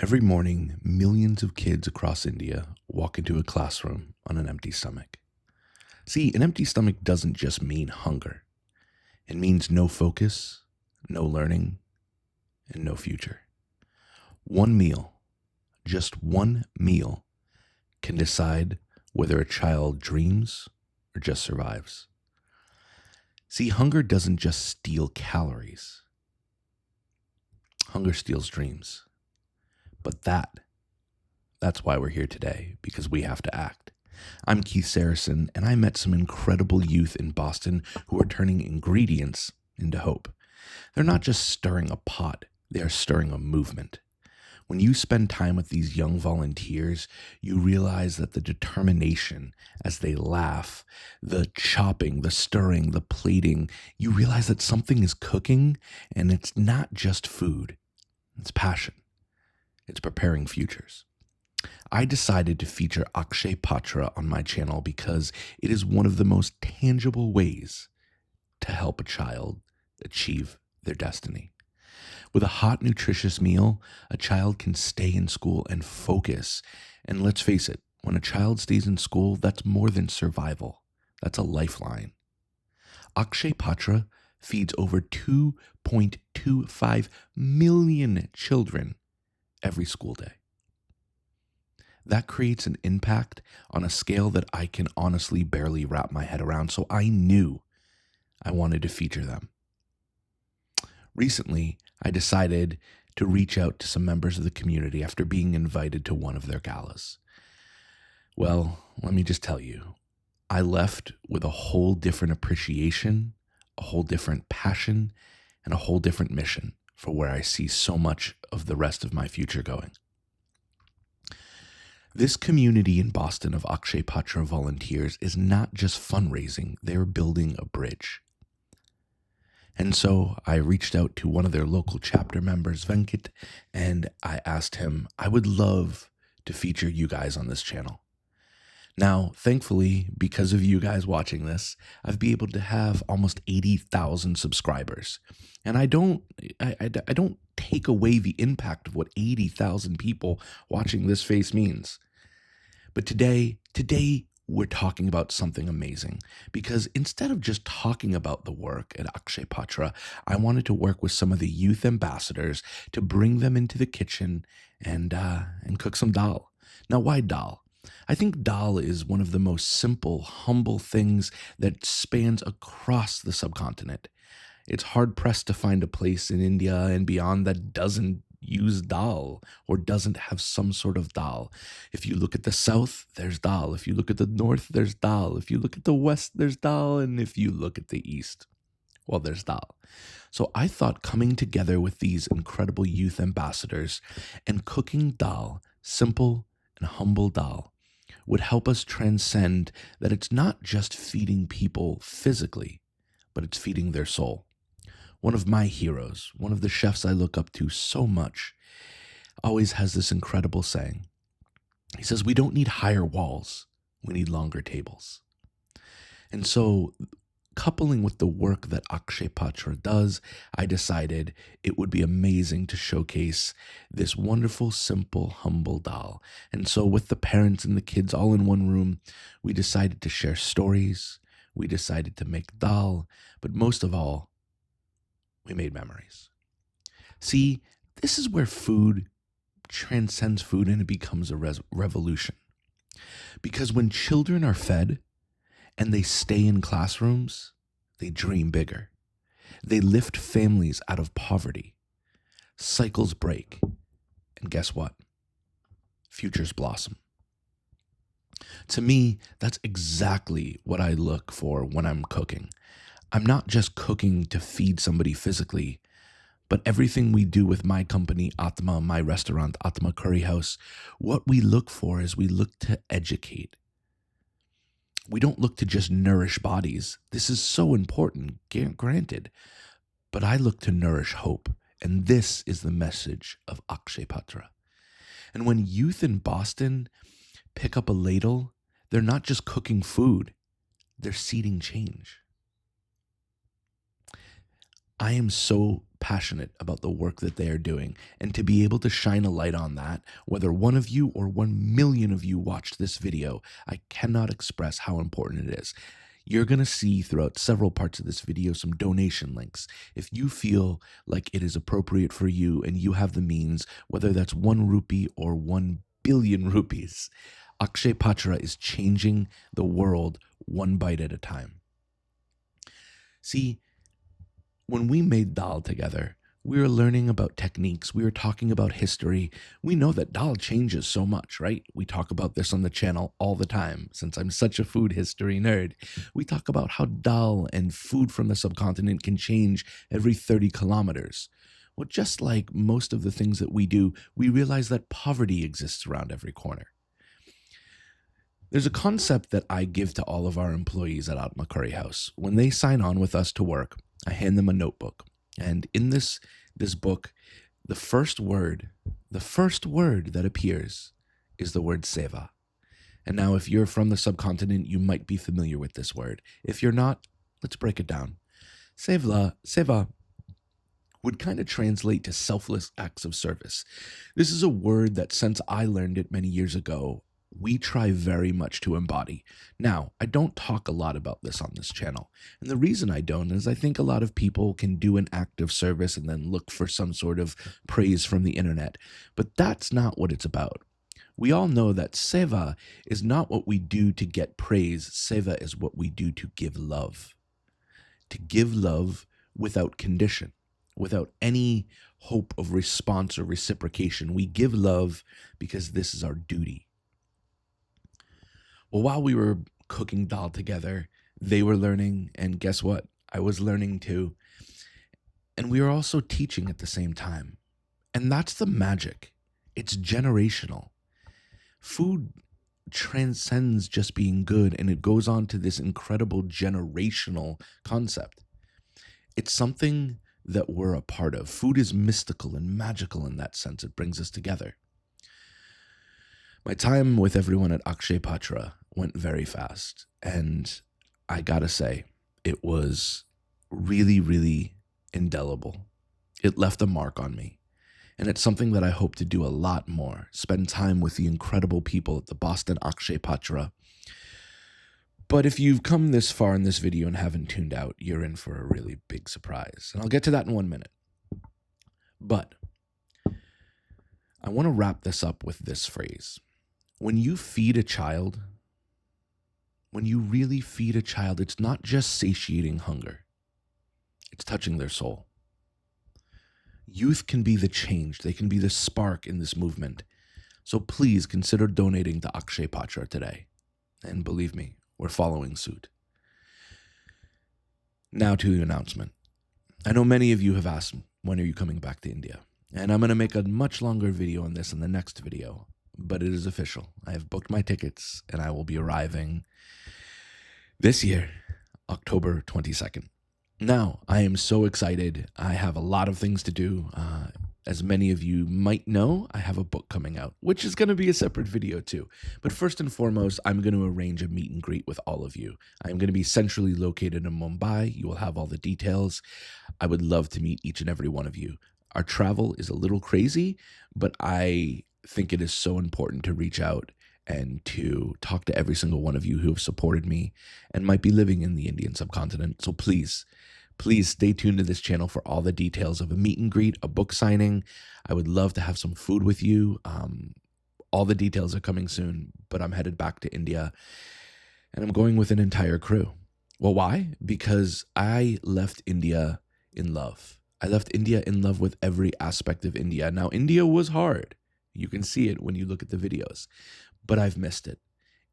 Every morning, millions of kids across India walk into a classroom on an empty stomach. See, an empty stomach doesn't just mean hunger, it means no focus, no learning, and no future. One meal, just one meal, can decide whether a child dreams or just survives. See, hunger doesn't just steal calories, hunger steals dreams. But that's why we're here today, because we have to act. I'm Keith Saracen, and I met some incredible youth in Boston who are turning ingredients into hope. They're not just stirring a pot, they are stirring a movement. When you spend time with these young volunteers, you realize that the determination as they laugh, the chopping, the stirring, the plating, you realize that something is cooking, and it's not just food, it's passion. It's preparing futures. I decided to feature Akshaya Patra on my channel because it is one of the most tangible ways to help a child achieve their destiny. With a hot, nutritious meal, a child can stay in school and focus. And let's face it, when a child stays in school, that's more than survival. That's a lifeline. Akshaya Patra feeds over 2.25 million children every school day. That creates an impact on a scale that I can honestly barely wrap my head around, so I knew I wanted to feature them. Recently, I decided to reach out to some members of the community after being invited to one of their galas. Well, let me just tell you, I left with a whole different appreciation, a whole different passion, and a whole different mission for where I see so much of the rest of my future going. This community in Boston of Akshaya Patra volunteers is not just fundraising, they're building a bridge. And so I reached out to one of their local chapter members, Venkat, and I asked him, I would love to feature you guys on this channel. Now, thankfully, because of you guys watching this, I've been able to have almost 80,000 subscribers. And I don't take away the impact of what 80,000 people watching this face means. But today we're talking about something amazing, because instead of just talking about the work at Akshaya Patra, I wanted to work with some of the youth ambassadors to bring them into the kitchen and cook some dal. Now, why dal? I think dal is one of the most simple, humble things that spans across the subcontinent. It's hard-pressed to find a place in India and beyond that doesn't use dal or doesn't have some sort of dal. If you look at the south, there's dal. If you look at the north, there's dal. If you look at the west, there's dal. And if you look at the east, well, there's dal. So I thought coming together with these incredible youth ambassadors and cooking dal, simple and humble dal, would help us transcend that it's not just feeding people physically, but it's feeding their soul. One of my heroes, one of the chefs I look up to so much, always has this incredible saying. He says, we don't need higher walls, we need longer tables. And so, coupling with the work that Akshaya Patra does, I decided it would be amazing to showcase this wonderful, simple, humble dal. And so with the parents and the kids all in one room, we decided to share stories, we decided to make dal, but most of all, we made memories. See, this is where food transcends food and it becomes a revolution. Because when children are fed and they stay in classrooms, they dream bigger. They lift families out of poverty. Cycles break. And guess what? Futures blossom. To me, that's exactly what I look for when I'm cooking. I'm not just cooking to feed somebody physically, but everything we do with my company, Atma, my restaurant, Atma Curry House, what we look for is we look to educate. We don't look to just nourish bodies. This is so important, granted. But I look to nourish hope, and this is the message of Akshaya Patra. And when youth in Boston pick up a ladle, they're not just cooking food, they're seeding change. I am so passionate about the work that they are doing, and to be able to shine a light on that, whether one of you or 1 million of you watched this video, I cannot express how important it is. You're going to see throughout several parts of this video some donation links. If you feel like it is appropriate for you and you have the means, whether that's 1 rupee or 1 billion rupees, Akshaya Patra is changing the world one bite at a time. See, when we made dal together, we were learning about techniques. We were talking about history. We know that dal changes so much, right? We talk about this on the channel all the time. Since I'm such a food history nerd, we talk about how dal and food from the subcontinent can change every 30 kilometers. Well, just like most of the things that we do, we realize that poverty exists around every corner. There's a concept that I give to all of our employees at Atma Curry House. When they sign on with us to work, I hand them a notebook. And in this book, the first word that appears is the word Seva. And now if you're from the subcontinent, you might be familiar with this word. If you're not, let's break it down. Seva would kind of translate to selfless acts of service. This is a word that since I learned it many years ago, we try very much to embody. Now, I don't talk a lot about this on this channel. And the reason I don't is I think a lot of people can do an act of service and then look for some sort of praise from the internet. But that's not what it's about. We all know that Seva is not what we do to get praise. Seva is what we do to give love. To give love without condition, without any hope of response or reciprocation. We give love because this is our duty. Well, while we were cooking dal together, they were learning, and guess what? I was learning too. And we were also teaching at the same time. And that's the magic. It's generational. Food transcends just being good, and it goes on to this incredible generational concept. It's something that we're a part of. Food is mystical and magical in that sense. It brings us together. My time with everyone at Akshaya Patra went very fast, and I gotta say, it was really, really indelible. It left a mark on me, and it's something that I hope to do a lot more, spend time with the incredible people at the Boston Akshaya Patra. But if you've come this far in this video and haven't tuned out, you're in for a really big surprise, and I'll get to that in 1 minute. But I want to wrap this up with this phrase. When you feed a child, when you really feed a child, it's not just satiating hunger. It's touching their soul. Youth can be the change. They can be the spark in this movement. So please consider donating to Akshaya Patra today. And believe me, we're following suit. Now to the announcement. I know many of you have asked, when are you coming back to India? And I'm going to make a much longer video on this in the next video. But it is official. I have booked my tickets, and I will be arriving this year, October 22nd. Now, I am so excited. I have a lot of things to do. As many of you might know, I have a book coming out, which is going to be a separate video too. But first and foremost, I'm going to arrange a meet and greet with all of you. I'm going to be centrally located in Mumbai. You will have all the details. I would love to meet each and every one of you. Our travel is a little crazy, but I think it is so important to reach out and to talk to every single one of you who have supported me and might be living in the Indian subcontinent. So please stay tuned to this channel for all the details of a meet and greet, a book signing. I would love to have some food with you. All the details are coming soon, but I'm headed back to India, and I'm going with an entire crew. Well, why? Because I left India in love. I left India in love with every aspect of India. Now, India was hard. You can see it when you look at the videos, but I've missed it.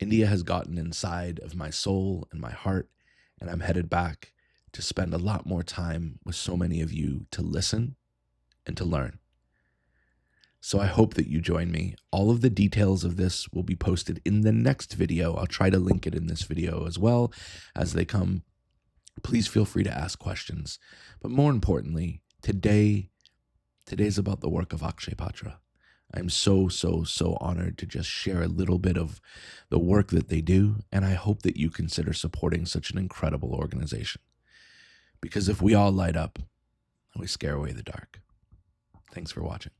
India has gotten inside of my soul and my heart, and I'm headed back to spend a lot more time with so many of you to listen and to learn. So I hope that you join me. All of the details of this will be posted in the next video. I'll try to link it in this video as well as they come. Please feel free to ask questions. But more importantly, today's about the work of Akshaya Patra. I'm so honored to just share a little bit of the work that they do, and I hope that you consider supporting such an incredible organization. Because if we all light up, We scare away the dark. Thanks for watching.